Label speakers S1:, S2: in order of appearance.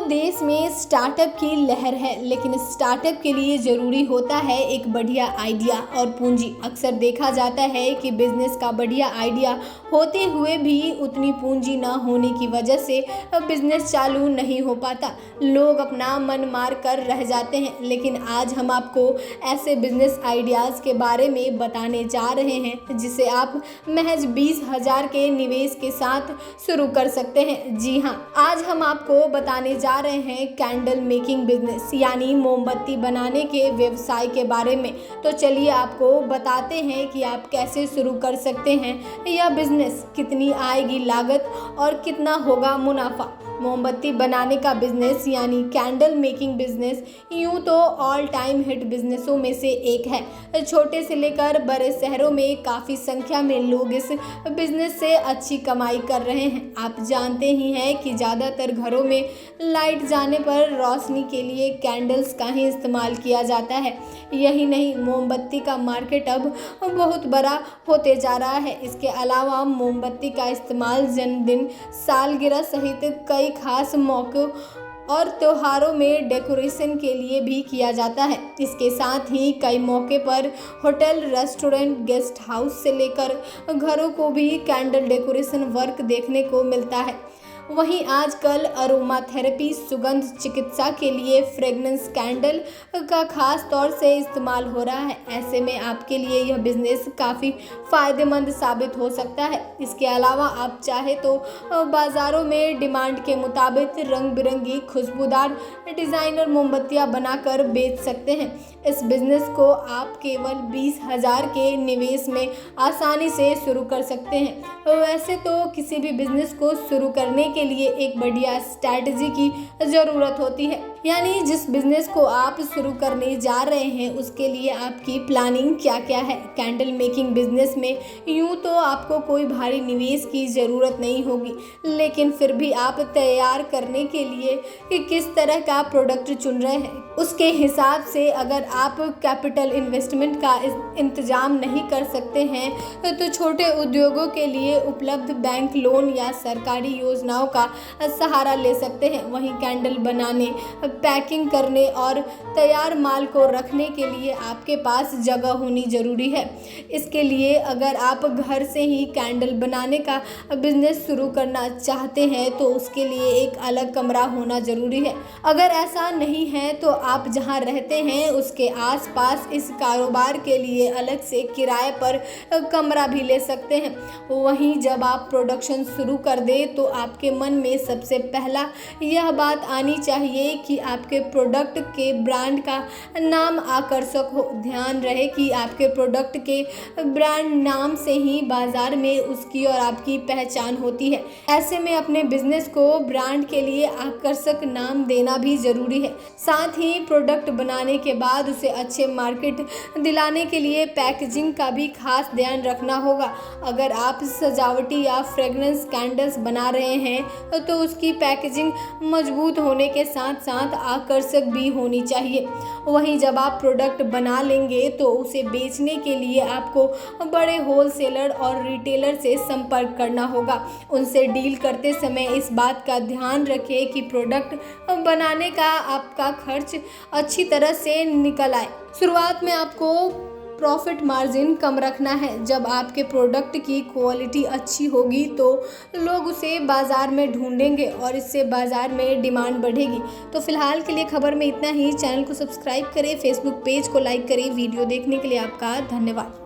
S1: देश में स्टार्टअप की लहर है, लेकिन स्टार्टअप के लिए ज़रूरी होता है एक बढ़िया आइडिया और पूंजी। अक्सर देखा जाता है कि बिजनेस का बढ़िया आइडिया होते हुए भी उतनी पूंजी ना होने की वजह से बिजनेस चालू नहीं हो पाता। लोग अपना मन मार कर रह जाते हैं। लेकिन आज हम आपको ऐसे बिजनेस आइडियाज़ के बारे में बताने जा रहे हैं जिसे आप महज 20,000 के निवेश के साथ शुरू कर सकते हैं। जी हाँ, आज हम आपको बताने जा रहे हैं कैंडल मेकिंग बिजनेस यानी मोमबत्ती बनाने के व्यवसाय के बारे में। तो चलिए आपको बताते हैं कि आप कैसे शुरू कर सकते हैं यह बिजनेस, कितनी आएगी लागत और कितना होगा मुनाफा। मोमबत्ती बनाने का बिजनेस यानी कैंडल मेकिंग बिजनेस यूं तो ऑल टाइम हिट बिजनेसों में से एक है। छोटे से लेकर बड़े शहरों में काफ़ी संख्या में लोग इस बिजनेस से अच्छी कमाई कर रहे हैं। आप जानते ही हैं कि ज़्यादातर घरों में लाइट जाने पर रोशनी के लिए कैंडल्स का ही इस्तेमाल किया जाता है। यही नहीं, मोमबत्ती का मार्केट अब बहुत बड़ा होते जा रहा है। इसके अलावा मोमबत्ती का इस्तेमाल जन्मदिन, सालगिरह सहित कई खास मौक़ों और त्योहारों में डेकोरेशन के लिए भी किया जाता है। इसके साथ ही कई मौके पर होटल, रेस्टोरेंट, गेस्ट हाउस से लेकर घरों को भी कैंडल डेकोरेशन वर्क देखने को मिलता है। वहीं आजकल अरोमा थेरेपी, सुगंध चिकित्सा के लिए फ्रेगनेंस कैंडल का खास तौर से इस्तेमाल हो रहा है। ऐसे में आपके लिए यह बिजनेस काफ़ी फ़ायदेमंद साबित हो सकता है। इसके अलावा आप चाहे तो बाज़ारों में डिमांड के मुताबिक रंग बिरंगी खुशबूदार डिज़ाइनर मोमबत्तियाँ बनाकर बेच सकते हैं। इस बिज़नेस को आप केवल 20,000 के निवेश में आसानी से शुरू कर सकते हैं। वैसे तो किसी भी बिज़नेस को शुरू करने के लिए एक बढ़िया स्ट्रैटेजी की ज़रूरत होती है, यानी जिस बिज़नेस को आप शुरू करने जा रहे हैं उसके लिए आपकी प्लानिंग क्या क्या है। कैंडल मेकिंग बिज़नेस में यूँ तो आपको कोई भारी निवेश की ज़रूरत नहीं होगी, लेकिन फिर भी आप तैयार करने के लिए कि किस तरह का प्रोडक्ट चुन रहे हैं उसके हिसाब से अगर आप कैपिटल इन्वेस्टमेंट का इंतजाम नहीं कर सकते हैं तो छोटे उद्योगों के लिए उपलब्ध बैंक लोन या सरकारी योजनाओं का सहारा ले सकते हैं। वहीं कैंडल बनाने, पैकिंग करने और तैयार माल को रखने के लिए आपके पास जगह होनी ज़रूरी है। इसके लिए अगर आप घर से ही कैंडल बनाने का बिजनेस शुरू करना चाहते हैं तो उसके लिए एक अलग कमरा होना ज़रूरी है। अगर ऐसा नहीं है तो आप जहां रहते हैं उसके आसपास इस कारोबार के लिए अलग से किराए पर कमरा भी ले सकते हैं। वहीं जब आप प्रोडक्शन शुरू कर दें तो आपके मन में सबसे पहला यह बात आनी चाहिए कि आपके प्रोडक्ट के ब्रांड का नाम आकर्षक हो। ध्यान रहे कि आपके प्रोडक्ट के ब्रांड नाम से ही बाजार में उसकी और आपकी पहचान होती है। ऐसे में अपने बिजनेस को ब्रांड के लिए आकर्षक नाम देना भी ज़रूरी है। साथ ही प्रोडक्ट बनाने के बाद उसे अच्छे मार्केट दिलाने के लिए पैकेजिंग का भी खास ध्यान रखना होगा। अगर आप सजावटी या फ्रेगनेंस कैंडल्स बना रहे हैं तो उसकी पैकेजिंग मजबूत होने के साथ साथ आकर्षक भी होनी चाहिए। वहीं जब आप प्रोडक्ट बना लेंगे तो उसे बेचने के लिए आपको बड़े होलसेलर और रिटेलर से संपर्क करना होगा। उनसे डील करते समय इस बात का ध्यान रखें कि प्रोडक्ट बनाने का आपका खर्च अच्छी तरह से निकल आए। शुरुआत में आपको प्रॉफिट मार्जिन कम रखना है। जब आपके प्रोडक्ट की क्वालिटी अच्छी होगी तो लोग उसे बाज़ार में ढूंढेंगे और इससे बाज़ार में डिमांड बढ़ेगी। तो फिलहाल के लिए खबर में इतना ही। चैनल को सब्सक्राइब करें, फेसबुक पेज को लाइक करें। वीडियो देखने के लिए आपका धन्यवाद।